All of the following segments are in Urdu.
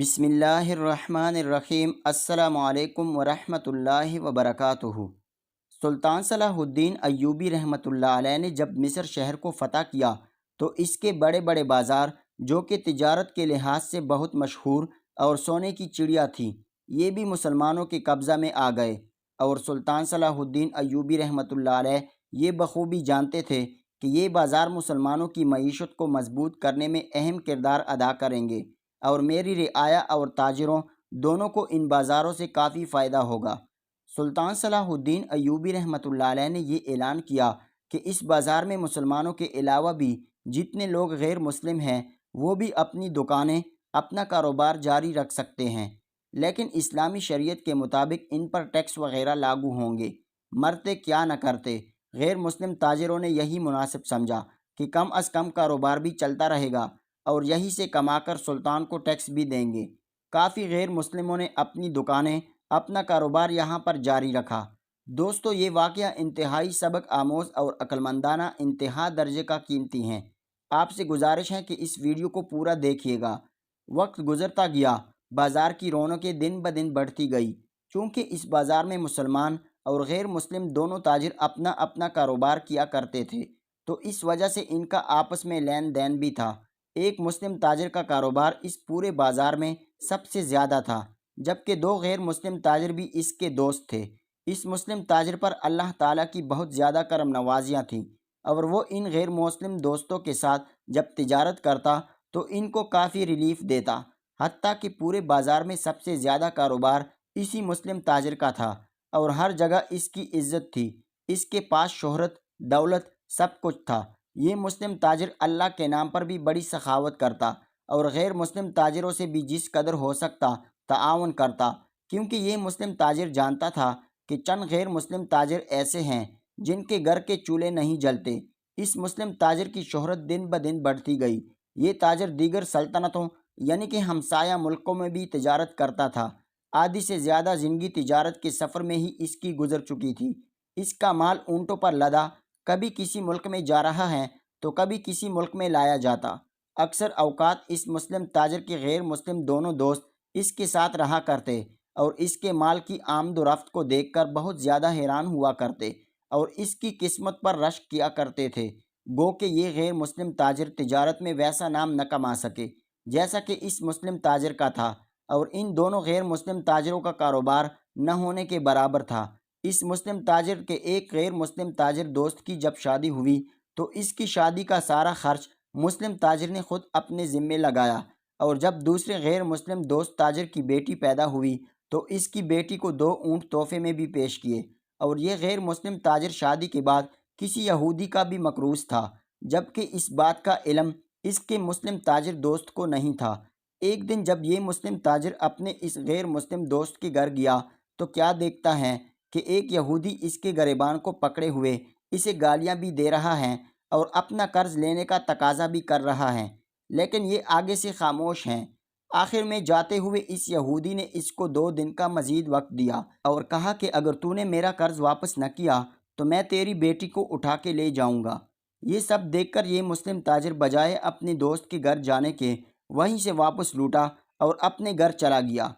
بسم اللہ الرحمن الرحیم۔ السلام علیکم ورحمۃ اللہ وبرکاتہ۔ سلطان صلاح الدین ایوبی رحمۃ اللہ علیہ نے جب مصر شہر کو فتح کیا تو اس کے بڑے بڑے بازار جو کہ تجارت کے لحاظ سے بہت مشہور اور سونے کی چڑیا تھی، یہ بھی مسلمانوں کے قبضہ میں آ گئے، اور سلطان صلاح الدین ایوبی رحمۃ اللہ علیہ یہ بخوبی جانتے تھے کہ یہ بازار مسلمانوں کی معیشت کو مضبوط کرنے میں اہم کردار ادا کریں گے، اور میری رعایا اور تاجروں دونوں کو ان بازاروں سے کافی فائدہ ہوگا۔ سلطان صلاح الدین ایوبی رحمۃ اللہ علیہ نے یہ اعلان کیا کہ اس بازار میں مسلمانوں کے علاوہ بھی جتنے لوگ غیر مسلم ہیں وہ بھی اپنی دکانیں، اپنا کاروبار جاری رکھ سکتے ہیں، لیکن اسلامی شریعت کے مطابق ان پر ٹیکس وغیرہ لاگو ہوں گے، مرتے کیا نہ کرتے۔ غیر مسلم تاجروں نے یہی مناسب سمجھا کہ کم از کم کاروبار بھی چلتا رہے گا اور یہی سے کما کر سلطان کو ٹیکس بھی دیں گے۔ کافی غیر مسلموں نے اپنی دکانیں، اپنا کاروبار یہاں پر جاری رکھا۔ دوستو، یہ واقعہ انتہائی سبق آموز اور عقلمندانہ انتہا درجے کا قیمتی ہیں۔ آپ سے گزارش ہے کہ اس ویڈیو کو پورا دیکھیے گا۔ وقت گزرتا گیا، بازار کی رونقیں دن بدن بڑھتی گئی، چونکہ اس بازار میں مسلمان اور غیر مسلم دونوں تاجر اپنا اپنا کاروبار کیا کرتے تھے، تو اس وجہ سے ان کا آپس میں لین دین بھی تھا۔ ایک مسلم تاجر کا کاروبار اس پورے بازار میں سب سے زیادہ تھا، جبکہ دو غیر مسلم تاجر بھی اس کے دوست تھے۔ اس مسلم تاجر پر اللہ تعالیٰ کی بہت زیادہ کرم نوازیاں تھیں، اور وہ ان غیر مسلم دوستوں کے ساتھ جب تجارت کرتا تو ان کو کافی ریلیف دیتا، حتیٰ کہ پورے بازار میں سب سے زیادہ کاروبار اسی مسلم تاجر کا تھا، اور ہر جگہ اس کی عزت تھی، اس کے پاس شہرت، دولت، سب کچھ تھا۔ یہ مسلم تاجر اللہ کے نام پر بھی بڑی سخاوت کرتا اور غیر مسلم تاجروں سے بھی جس قدر ہو سکتا تعاون کرتا، کیونکہ یہ مسلم تاجر جانتا تھا کہ چند غیر مسلم تاجر ایسے ہیں جن کے گھر کے چولہے نہیں جلتے۔ اس مسلم تاجر کی شہرت دن بدن بڑھتی گئی۔ یہ تاجر دیگر سلطنتوں یعنی کہ ہمسایہ ملکوں میں بھی تجارت کرتا تھا۔ آدھی سے زیادہ زندگی تجارت کے سفر میں ہی اس کی گزر چکی تھی۔ اس کا مال اونٹوں پر لدا کبھی کسی ملک میں جا رہا ہے تو کبھی کسی ملک میں لایا جاتا۔ اکثر اوقات اس مسلم تاجر کے غیر مسلم دونوں دوست اس کے ساتھ رہا کرتے اور اس کے مال کی آمد و رفت کو دیکھ کر بہت زیادہ حیران ہوا کرتے اور اس کی قسمت پر رشک کیا کرتے تھے، گو کہ یہ غیر مسلم تاجر تجارت میں ویسا نام نہ کما سکے جیسا کہ اس مسلم تاجر کا تھا، اور ان دونوں غیر مسلم تاجروں کا کاروبار نہ ہونے کے برابر تھا۔ اس مسلم تاجر کے ایک غیر مسلم تاجر دوست کی جب شادی ہوئی تو اس کی شادی کا سارا خرچ مسلم تاجر نے خود اپنے ذمے لگایا، اور جب دوسرے غیر مسلم دوست تاجر کی بیٹی پیدا ہوئی تو اس کی بیٹی کو 2 اونٹ تحفے میں بھی پیش کیے، اور یہ غیر مسلم تاجر شادی کے بعد کسی یہودی کا بھی مقروض تھا، جبکہ اس بات کا علم اس کے مسلم تاجر دوست کو نہیں تھا۔ ایک دن جب یہ مسلم تاجر اپنے اس غیر مسلم دوست کے گھر گیا تو کیا دیکھتا ہے کہ ایک یہودی اس کے گریبان کو پکڑے ہوئے اسے گالیاں بھی دے رہا ہے اور اپنا قرض لینے کا تقاضا بھی کر رہا ہے، لیکن یہ آگے سے خاموش ہیں۔ آخر میں جاتے ہوئے اس یہودی نے اس کو 2 دن کا مزید وقت دیا اور کہا کہ اگر تو نے میرا قرض واپس نہ کیا تو میں تیری بیٹی کو اٹھا کے لے جاؤں گا۔ یہ سب دیکھ کر یہ مسلم تاجر بجائے اپنے دوست کے گھر جانے کے وہیں سے واپس لوٹا اور اپنے گھر چلا گیا،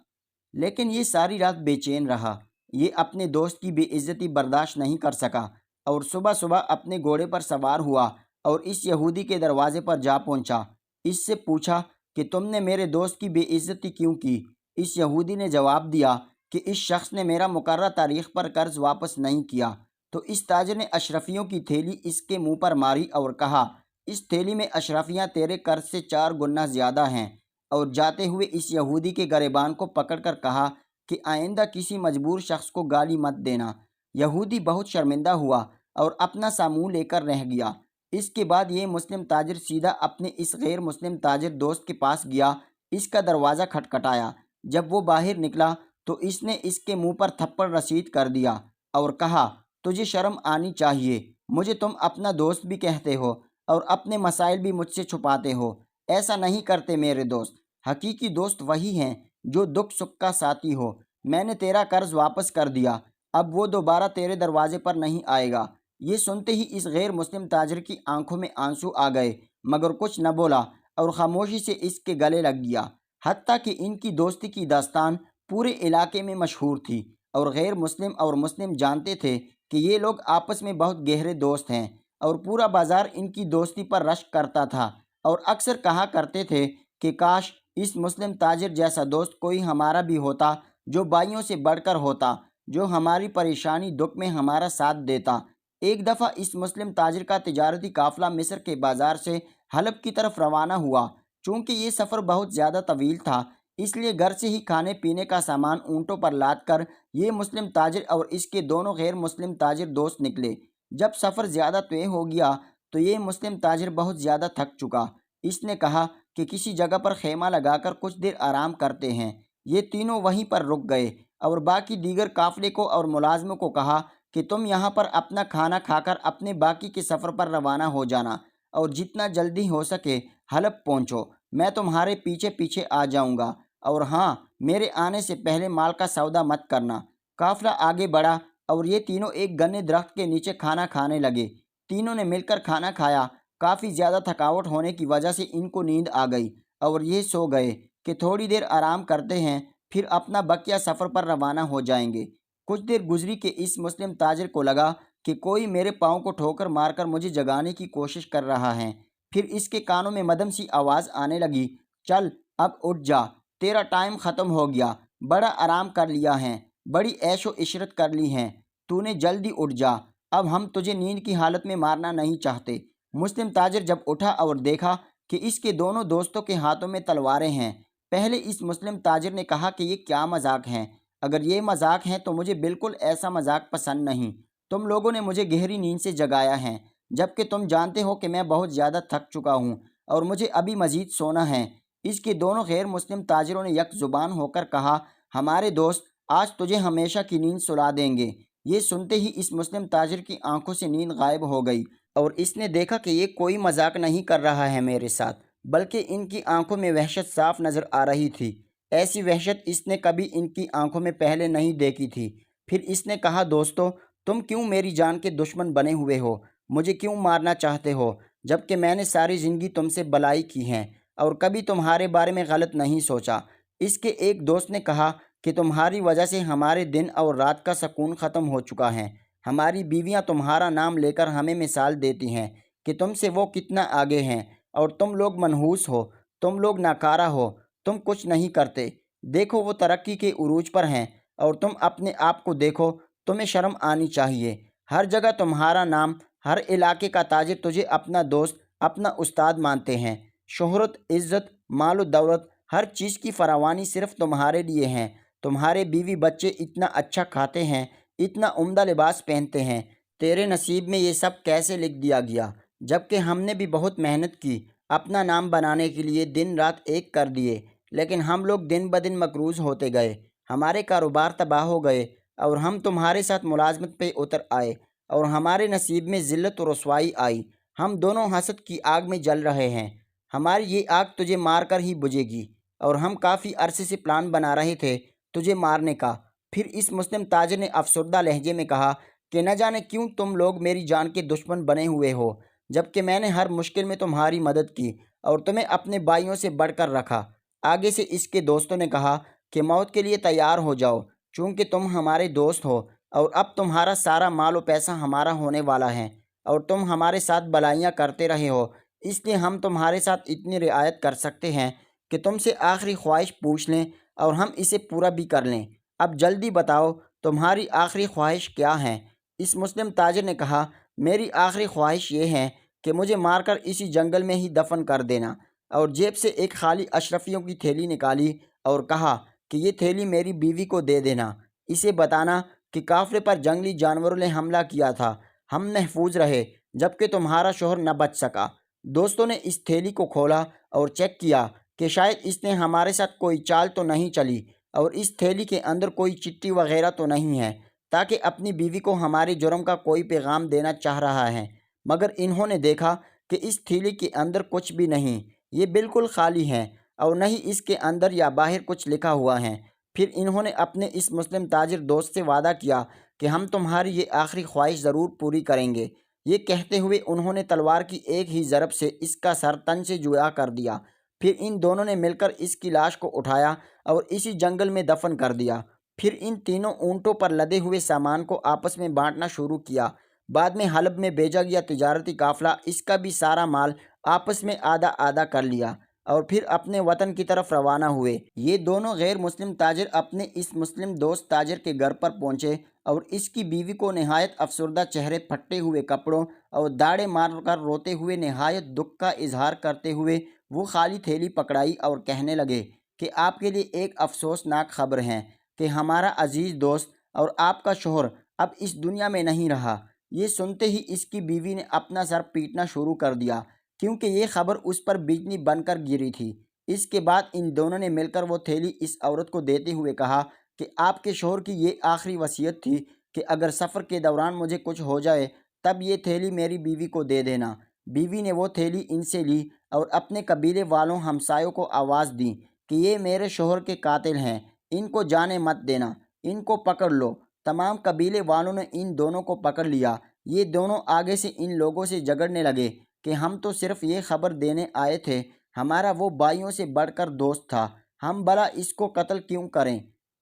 لیکن یہ ساری رات بے چین رہا۔ یہ اپنے دوست کی بے عزتی برداشت نہیں کر سکا اور صبح صبح اپنے گھوڑے پر سوار ہوا اور اس یہودی کے دروازے پر جا پہنچا۔ اس سے پوچھا کہ تم نے میرے دوست کی بے عزتی کیوں کی؟ اس یہودی نے جواب دیا کہ اس شخص نے میرا مقررہ تاریخ پر قرض واپس نہیں کیا۔ تو اس تاجر نے اشرفیوں کی تھیلی اس کے منہ پر ماری اور کہا، اس تھیلی میں اشرفیاں تیرے قرض سے 4 گنا زیادہ ہیں، اور جاتے ہوئے اس یہودی کے گریبان کو پکڑ کر کہا کہ آئندہ کسی مجبور شخص کو گالی مت دینا۔ یہودی بہت شرمندہ ہوا اور اپنا سا منہ لے کر رہ گیا۔ اس کے بعد یہ مسلم تاجر سیدھا اپنے اس غیر مسلم تاجر دوست کے پاس گیا، اس کا دروازہ کھٹکھٹایا۔ جب وہ باہر نکلا تو اس نے اس کے منہ پر تھپڑ رسید کر دیا اور کہا، تجھے شرم آنی چاہیے، مجھے تم اپنا دوست بھی کہتے ہو اور اپنے مسائل بھی مجھ سے چھپاتے ہو۔ ایسا نہیں کرتے میرے دوست، حقیقی دوست وہی ہیں جو دکھ سکھ کا ساتھی ہو۔ میں نے تیرا قرض واپس کر دیا، اب وہ دوبارہ تیرے دروازے پر نہیں آئے گا۔ یہ سنتے ہی اس غیر مسلم تاجر کی آنکھوں میں آنسو آ گئے، مگر کچھ نہ بولا اور خاموشی سے اس کے گلے لگ گیا۔ حتیٰ کہ ان کی دوستی کی داستان پورے علاقے میں مشہور تھی، اور غیر مسلم اور مسلم جانتے تھے کہ یہ لوگ آپس میں بہت گہرے دوست ہیں، اور پورا بازار ان کی دوستی پر رشک کرتا تھا، اور اکثر کہا کرتے تھے کہ کاش اس مسلم تاجر جیسا دوست کوئی ہمارا بھی ہوتا، جو بھائیوں سے بڑھ کر ہوتا، جو ہماری پریشانی دکھ میں ہمارا ساتھ دیتا۔ ایک دفعہ اس مسلم تاجر کا تجارتی قافلہ مصر کے بازار سے حلب کی طرف روانہ ہوا۔ چونکہ یہ سفر بہت زیادہ طویل تھا، اس لیے گھر سے ہی کھانے پینے کا سامان اونٹوں پر لاد کر یہ مسلم تاجر اور اس کے دونوں غیر مسلم تاجر دوست نکلے۔ جب سفر زیادہ طے ہو گیا تو یہ مسلم تاجر بہت زیادہ تھک چکا۔ اس نے کہا کہ کسی جگہ پر خیمہ لگا کر کچھ دیر آرام کرتے ہیں۔ یہ تینوں وہیں پر رک گئے اور باقی دیگر قافلے کو اور ملازموں کو کہا کہ تم یہاں پر اپنا کھانا کھا کر اپنے باقی کے سفر پر روانہ ہو جانا، اور جتنا جلدی ہو سکے حلب پہنچو۔ میں تمہارے پیچھے پیچھے آ جاؤں گا، اور ہاں، میرے آنے سے پہلے مال کا سودا مت کرنا۔ قافلہ آگے بڑھا اور یہ تینوں ایک گنے درخت کے نیچے کھانا کھانے لگے۔ تینوں نے مل کر کھانا کھایا۔ کافی زیادہ تھکاوٹ ہونے کی وجہ سے ان کو نیند آ گئی اور یہ سو گئے کہ تھوڑی دیر آرام کرتے ہیں، پھر اپنا بقیہ سفر پر روانہ ہو جائیں گے۔ کچھ دیر گزری کہ اس مسلم تاجر کو لگا کہ کوئی میرے پاؤں کو ٹھوکر مار کر مجھے جگانے کی کوشش کر رہا ہے۔ پھر اس کے کانوں میں مدھم سی آواز آنے لگی، چل اب اٹھ جا، تیرا ٹائم ختم ہو گیا، بڑا آرام کر لیا ہے، بڑی عیش و عشرت کر لی ہے، تو نے جلدی اٹھ جا، اب ہم تجھے نیند کی حالت میں مارنا نہیں چاہتے۔ مسلم تاجر جب اٹھا اور دیکھا کہ اس کے دونوں دوستوں کے ہاتھوں میں تلواریں ہیں، پہلے اس مسلم تاجر نے کہا کہ یہ کیا مذاق ہے؟ اگر یہ مذاق ہے تو مجھے بالکل ایسا مذاق پسند نہیں۔ تم لوگوں نے مجھے گہری نیند سے جگایا ہے، جبکہ تم جانتے ہو کہ میں بہت زیادہ تھک چکا ہوں اور مجھے ابھی مزید سونا ہے۔ اس کے دونوں غیر مسلم تاجروں نے یک زبان ہو کر کہا، ہمارے دوست آج تجھے ہمیشہ کی نیند سلا دیں گے۔ یہ سنتے ہی اس مسلم تاجر کی آنکھوں سے نیند غائب ہو گئی، اور اس نے دیکھا کہ یہ کوئی مذاق نہیں کر رہا ہے میرے ساتھ، بلکہ ان کی آنکھوں میں وحشت صاف نظر آ رہی تھی۔ ایسی وحشت اس نے کبھی ان کی آنکھوں میں پہلے نہیں دیکھی تھی۔ پھر اس نے کہا، دوستو، تم کیوں میری جان کے دشمن بنے ہوئے ہو؟ مجھے کیوں مارنا چاہتے ہو، جبکہ میں نے ساری زندگی تم سے بلائی کی ہے اور کبھی تمہارے بارے میں غلط نہیں سوچا۔ اس کے ایک دوست نے کہا کہ تمہاری وجہ سے ہمارے دن اور رات کا سکون ختم ہو چکا ہے۔ ہماری بیویاں تمہارا نام لے کر ہمیں مثال دیتی ہیں کہ تم سے وہ کتنا آگے ہیں، اور تم لوگ منحوس ہو، تم لوگ ناکارہ ہو، تم کچھ نہیں کرتے۔ دیکھو وہ ترقی کے عروج پر ہیں، اور تم اپنے آپ کو دیکھو، تمہیں شرم آنی چاہیے۔ ہر جگہ تمہارا نام، ہر علاقے کا تاجر تجھے اپنا دوست، اپنا استاد مانتے ہیں۔ شہرت، عزت، مال و دولت، ہر چیز کی فراوانی صرف تمہارے لیے ہیں۔ تمہارے بیوی بچے اتنا اچھا کھاتے ہیں، اتنا عمدہ لباس پہنتے ہیں، تیرے نصیب میں یہ سب کیسے لکھ دیا گیا؟ جبکہ ہم نے بھی بہت محنت کی، اپنا نام بنانے کے لیے دن رات ایک کر دیے، لیکن ہم لوگ دن بدن مقروض ہوتے گئے، ہمارے کاروبار تباہ ہو گئے، اور ہم تمہارے ساتھ ملازمت پہ اتر آئے، اور ہمارے نصیب میں ذلت و رسوائی آئی۔ ہم دونوں حسد کی آگ میں جل رہے ہیں، ہماری یہ آگ تجھے مار کر ہی بجھے گی، اور ہم کافی عرصے سے پلان بنا رہے تھے تجھے مارنے کا۔ پھر اس مسلم تاجر نے افسردہ لہجے میں کہا کہ نہ جانے کیوں تم لوگ میری جان کے دشمن بنے ہوئے ہو، جبکہ میں نے ہر مشکل میں تمہاری مدد کی اور تمہیں اپنے بھائیوں سے بڑھ کر رکھا۔ آگے سے اس کے دوستوں نے کہا کہ موت کے لیے تیار ہو جاؤ، چونکہ تم ہمارے دوست ہو، اور اب تمہارا سارا مال و پیسہ ہمارا ہونے والا ہے، اور تم ہمارے ساتھ بلائیاں کرتے رہے ہو، اس لیے ہم تمہارے ساتھ اتنی رعایت کر سکتے ہیں کہ تم سے آخری خواہش پوچھ لیں اور ہم اسے پورا بھی کر لیں۔ اب جلدی بتاؤ تمہاری آخری خواہش کیا ہے؟ اس مسلم تاجر نے کہا، میری آخری خواہش یہ ہے کہ مجھے مار کر اسی جنگل میں ہی دفن کر دینا، اور جیب سے ایک خالی اشرفیوں کی تھیلی نکالی اور کہا کہ یہ تھیلی میری بیوی کو دے دینا، اسے بتانا کہ قافلے پر جنگلی جانوروں نے حملہ کیا تھا، ہم محفوظ رہے، جبکہ تمہارا شوہر نہ بچ سکا۔ دوستوں نے اس تھیلی کو کھولا اور چیک کیا کہ شاید اس نے ہمارے ساتھ کوئی چال تو نہیں چلی، اور اس تھیلی کے اندر کوئی چٹھی وغیرہ تو نہیں ہے، تاکہ اپنی بیوی کو ہمارے جرم کا کوئی پیغام دینا چاہ رہا ہے۔ مگر انہوں نے دیکھا کہ اس تھیلی کے اندر کچھ بھی نہیں، یہ بالکل خالی ہے، اور نہ ہی اس کے اندر یا باہر کچھ لکھا ہوا ہے۔ پھر انہوں نے اپنے اس مسلم تاجر دوست سے وعدہ کیا کہ ہم تمہاری یہ آخری خواہش ضرور پوری کریں گے۔ یہ کہتے ہوئے انہوں نے تلوار کی ایک ہی ضرب سے اس کا سر تن سے جدا کر دیا۔ پھر ان دونوں نے مل کر اس کی لاش کو اٹھایا اور اسی جنگل میں دفن کر دیا۔ پھر ان تینوں اونٹوں پر لدے ہوئے سامان کو آپس میں بانٹنا شروع کیا۔ بعد میں حلب میں بھیجا گیا تجارتی قافلہ اس کا بھی سارا مال آپس میں آدھا آدھا کر لیا اور پھر اپنے وطن کی طرف روانہ ہوئے۔ یہ دونوں غیر مسلم تاجر اپنے اس مسلم دوست تاجر کے گھر پر پہنچے اور اس کی بیوی کو نہایت افسردہ چہرے، پھٹے ہوئے کپڑوں اور داڑے مار کر روتے ہوئے نہایت دکھ کا اظہار کرتے ہوئے وہ خالی تھیلی پکڑائی اور کہنے لگے کہ آپ کے لیے ایک افسوسناک خبر ہے کہ ہمارا عزیز دوست اور آپ کا شوہر اب اس دنیا میں نہیں رہا۔ یہ سنتے ہی اس کی بیوی نے اپنا سر پیٹنا شروع کر دیا، کیونکہ یہ خبر اس پر بجلی بن کر گری تھی۔ اس کے بعد ان دونوں نے مل کر وہ تھیلی اس عورت کو دیتے ہوئے کہا کہ آپ کے شوہر کی یہ آخری وصیت تھی کہ اگر سفر کے دوران مجھے کچھ ہو جائے تب یہ تھیلی میری بیوی کو دے دینا۔ بیوی نے وہ تھیلی ان سے لی اور اپنے قبیلے والوں ہمسایوں کو آواز دی کہ یہ میرے شوہر کے قاتل ہیں، ان کو جانے مت دینا، ان کو پکڑ لو۔ تمام قبیلے والوں نے ان دونوں کو پکڑ لیا۔ یہ دونوں آگے سے ان لوگوں سے جھگڑنے لگے کہ ہم تو صرف یہ خبر دینے آئے تھے، ہمارا وہ بھائیوں سے بڑھ کر دوست تھا، ہم بھلا اس کو قتل کیوں کریں؟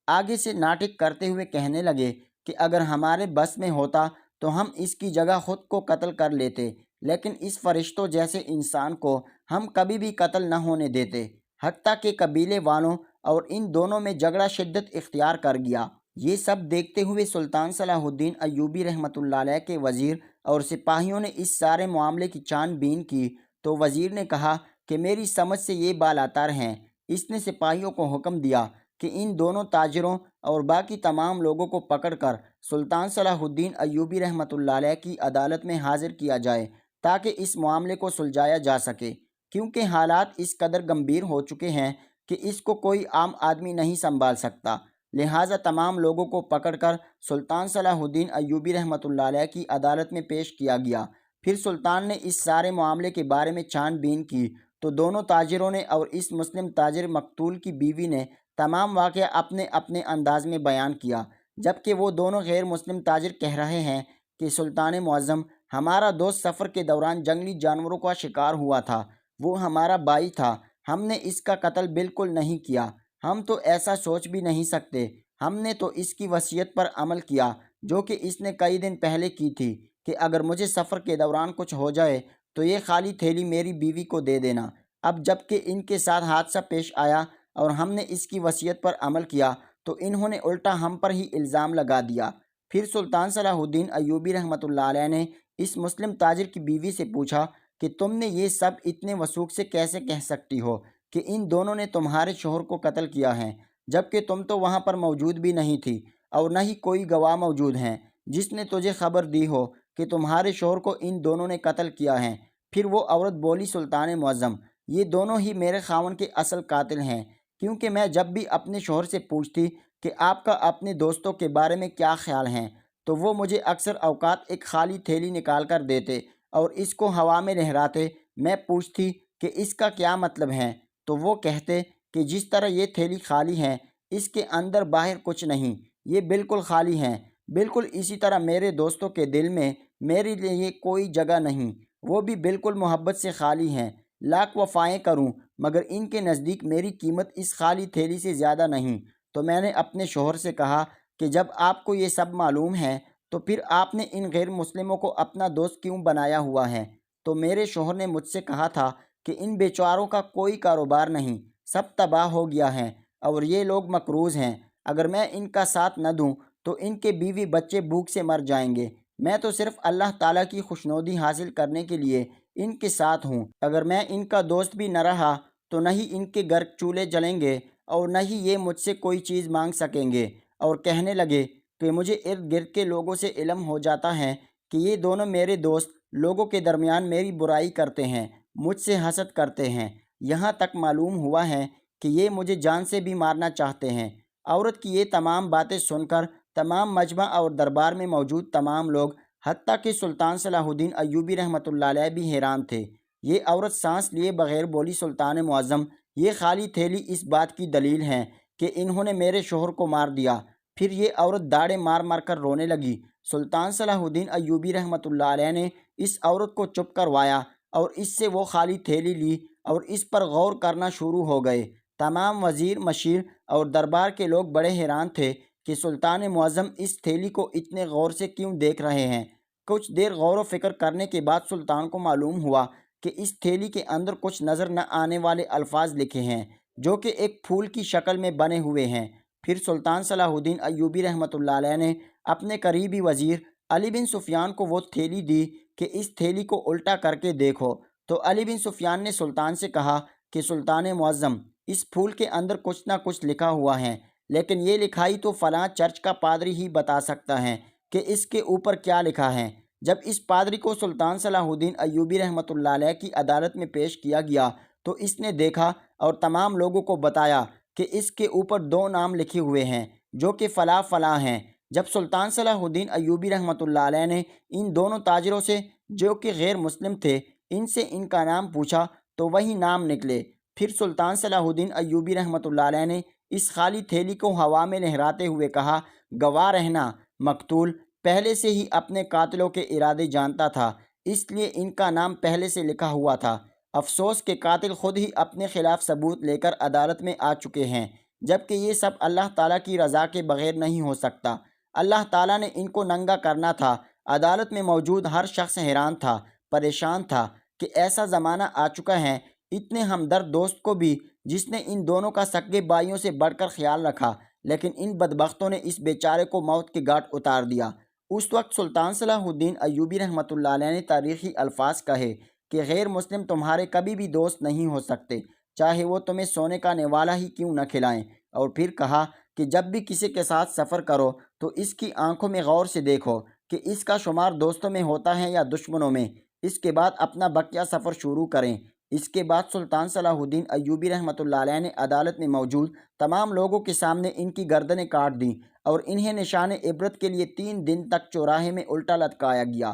آگے سے ناٹک کرتے ہوئے کہنے لگے کہ اگر ہمارے بس میں ہوتا تو ہم اس کی جگہ خود کو قتل کر لیتے، لیکن اس فرشتوں جیسے انسان کو ہم کبھی بھی قتل نہ ہونے دیتے۔ حتیٰ کہ قبیلے والوں اور ان دونوں میں جھگڑا شدت اختیار کر گیا۔ یہ سب دیکھتے ہوئے سلطان صلاح الدین ایوبی رحمۃ اللہ علیہ کے وزیر اور سپاہیوں نے اس سارے معاملے کی چھان بین کی تو وزیر نے کہا کہ میری سمجھ سے یہ بالاتر ہیں۔ اس نے سپاہیوں کو حکم دیا کہ ان دونوں تاجروں اور باقی تمام لوگوں کو پکڑ کر سلطان صلاح الدین ایوبی رحمۃ اللہ علیہ کی عدالت میں حاضر کیا جائے تاکہ اس معاملے کو سلجھایا جا سکے، کیونکہ حالات اس قدر گمبھیر ہو چکے ہیں کہ اس کو کوئی عام آدمی نہیں سنبھال سکتا۔ لہٰذا تمام لوگوں کو پکڑ کر سلطان صلاح الدین ایوبی رحمۃ اللہ علیہ کی عدالت میں پیش کیا گیا۔ پھر سلطان نے اس سارے معاملے کے بارے میں چھان بین کی تو دونوں تاجروں نے اور اس مسلم تاجر مقتول کی بیوی نے تمام واقعہ اپنے اپنے انداز میں بیان کیا، جبکہ وہ دونوں غیر مسلم تاجر کہہ رہے ہیں کہ سلطان معظم، ہمارا دوست سفر کے دوران جنگلی جانوروں کا شکار ہوا تھا، وہ ہمارا بھائی تھا، ہم نے اس کا قتل بالکل نہیں کیا، ہم تو ایسا سوچ بھی نہیں سکتے، ہم نے تو اس کی وصیت پر عمل کیا جو کہ اس نے کئی دن پہلے کی تھی کہ اگر مجھے سفر کے دوران کچھ ہو جائے تو یہ خالی تھیلی میری بیوی کو دے دینا۔ اب جب کہ ان کے ساتھ حادثہ پیش آیا اور ہم نے اس کی وصیت پر عمل کیا تو انہوں نے الٹا ہم پر ہی الزام لگا دیا۔ پھر سلطان صلاح الدین ایوبی رحمۃ اللہ علیہ نے اس مسلم تاجر کی بیوی سے پوچھا کہ تم نے یہ سب اتنے وثوق سے کیسے کہہ سکتی ہو کہ ان دونوں نے تمہارے شوہر کو قتل کیا ہے، جبکہ تم تو وہاں پر موجود بھی نہیں تھی اور نہ ہی کوئی گواہ موجود ہیں جس نے تجھے خبر دی ہو کہ تمہارے شوہر کو ان دونوں نے قتل کیا ہے۔ پھر وہ عورت بولی، سلطان معظم، یہ دونوں ہی میرے خاوند کے اصل قاتل ہیں، کیونکہ میں جب بھی اپنے شوہر سے پوچھتی کہ آپ کا اپنے دوستوں کے بارے میں کیا خیال ہے تو وہ مجھے اکثر اوقات ایک خالی تھیلی نکال کر دیتے اور اس کو ہوا میں لہراتے۔ میں پوچھتی کہ اس کا کیا مطلب ہے تو وہ کہتے کہ جس طرح یہ تھیلی خالی ہے، اس کے اندر باہر کچھ نہیں، یہ بالکل خالی ہیں، بالکل اسی طرح میرے دوستوں کے دل میں میرے لیے کوئی جگہ نہیں، وہ بھی بالکل محبت سے خالی ہیں۔ لاکھ وفائیں کروں مگر ان کے نزدیک میری قیمت اس خالی تھیلی سے زیادہ نہیں۔ تو میں نے اپنے شوہر سے کہا کہ جب آپ کو یہ سب معلوم ہے تو پھر آپ نے ان غیر مسلموں کو اپنا دوست کیوں بنایا ہوا ہے؟ تو میرے شوہر نے مجھ سے کہا تھا کہ ان بیچاروں کا کوئی کاروبار نہیں، سب تباہ ہو گیا ہے اور یہ لوگ مقروض ہیں، اگر میں ان کا ساتھ نہ دوں تو ان کے بیوی بچے بھوک سے مر جائیں گے، میں تو صرف اللہ تعالیٰ کی خوشنودی حاصل کرنے کے لیے ان کے ساتھ ہوں، اگر میں ان کا دوست بھی نہ رہا تو نہ ہی ان کے گھر چولہے جلیں گے اور نہ ہی یہ مجھ سے کوئی چیز مانگ سکیں گے۔ اور کہنے لگے کہ مجھے ارد گرد کے لوگوں سے علم ہو جاتا ہے کہ یہ دونوں میرے دوست لوگوں کے درمیان میری برائی کرتے ہیں، مجھ سے حسد کرتے ہیں، یہاں تک معلوم ہوا ہے کہ یہ مجھے جان سے بھی مارنا چاہتے ہیں۔ عورت کی یہ تمام باتیں سن کر تمام مجمع اور دربار میں موجود تمام لوگ حتیٰ کہ سلطان صلاح الدین ایوبی رحمۃ اللہ علیہ بھی حیران تھے۔ یہ عورت سانس لیے بغیر بولی، سلطان معظم، یہ خالی تھیلی اس بات کی دلیل ہے کہ انہوں نے میرے شوہر کو مار دیا۔ پھر یہ عورت داڑے مار مار کر رونے لگی۔ سلطان صلاح الدین ایوبی رحمۃ اللہ علیہ نے اس عورت کو چپ کروایا اور اس سے وہ خالی تھیلی لی اور اس پر غور کرنا شروع ہو گئے۔ تمام وزیر، مشیر اور دربار کے لوگ بڑے حیران تھے کہ سلطان معظم اس تھیلی کو اتنے غور سے کیوں دیکھ رہے ہیں۔ کچھ دیر غور و فکر کرنے کے بعد سلطان کو معلوم ہوا کہ اس تھیلی کے اندر کچھ نظر نہ آنے والے الفاظ لکھے ہیں جو کہ ایک پھول کی شکل میں بنے ہوئے ہیں۔ پھر سلطان صلاح الدین ایوبی رحمۃ اللہ علیہ نے اپنے قریبی وزیر علی بن سفیان کو وہ تھیلی دی کہ اس تھیلی کو الٹا کر کے دیکھو۔ تو علی بن سفیان نے سلطان سے کہا کہ سلطان معظم، اس پھول کے اندر کچھ نہ کچھ لکھا ہوا ہے، لیکن یہ لکھائی تو فلاں چرچ کا پادری ہی بتا سکتا ہے کہ اس کے اوپر کیا لکھا ہے۔ جب اس پادری کو سلطان صلاح الدین ایوبی رحمۃ اللہ علیہ کی عدالت میں پیش کیا گیا تو اس نے دیکھا اور تمام لوگوں کو بتایا کہ اس کے اوپر دو نام لکھے ہوئے ہیں جو کہ فلاں فلاں ہیں۔ جب سلطان صلاح الدین ایوبی رحمۃ اللہ علیہ نے ان دونوں تاجروں سے جو کہ غیر مسلم تھے ان سے ان کا نام پوچھا تو وہی نام نکلے۔ پھر سلطان صلاح الدین ایوبی رحمۃ اللہ علیہ نے اس خالی تھیلی کو ہوا میں لہراتے ہوئے کہا، گواہ رہنا، مقتول پہلے سے ہی اپنے قاتلوں کے ارادے جانتا تھا، اس لیے ان کا نام پہلے سے لکھا ہوا تھا۔ افسوس کہ قاتل خود ہی اپنے خلاف ثبوت لے کر عدالت میں آ چکے ہیں، جبکہ یہ سب اللہ تعالیٰ کی رضا کے بغیر نہیں ہو سکتا۔ اللہ تعالیٰ نے ان کو ننگا کرنا تھا۔ عدالت میں موجود ہر شخص حیران تھا، پریشان تھا کہ ایسا زمانہ آ چکا ہے، اتنے ہمدرد دوست کو بھی جس نے ان دونوں کا سگے بھائیوں سے بڑھ کر خیال رکھا، لیکن ان بدبختوں نے اس بیچارے کو موت کے گھاٹ اتار دیا۔ اس وقت سلطان صلاح الدین ایوبی رحمۃ اللہ علیہ نے تاریخی الفاظ کہے کہ غیر مسلم تمہارے کبھی بھی دوست نہیں ہو سکتے، چاہے وہ تمہیں سونے کا نوالا ہی کیوں نہ کھلائیں۔ اور پھر کہا کہ جب بھی کسی کے ساتھ سفر کرو تو اس کی آنکھوں میں غور سے دیکھو کہ اس کا شمار دوستوں میں ہوتا ہے یا دشمنوں میں، اس کے بعد اپنا بقیہ سفر شروع کریں۔ اس کے بعد سلطان صلاح الدین ایوبی رحمۃ اللہ علیہ نے عدالت میں موجود تمام لوگوں کے سامنے ان کی گردنیں کاٹ دیں اور انہیں نشان عبرت کے لیے 3 دن تک چوراہے میں الٹا لٹکایا گیا۔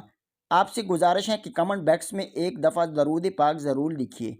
آپ سے گزارش ہے کہ کمنٹ باکس میں ایک دفعہ درود پاک ضرور لکھیے۔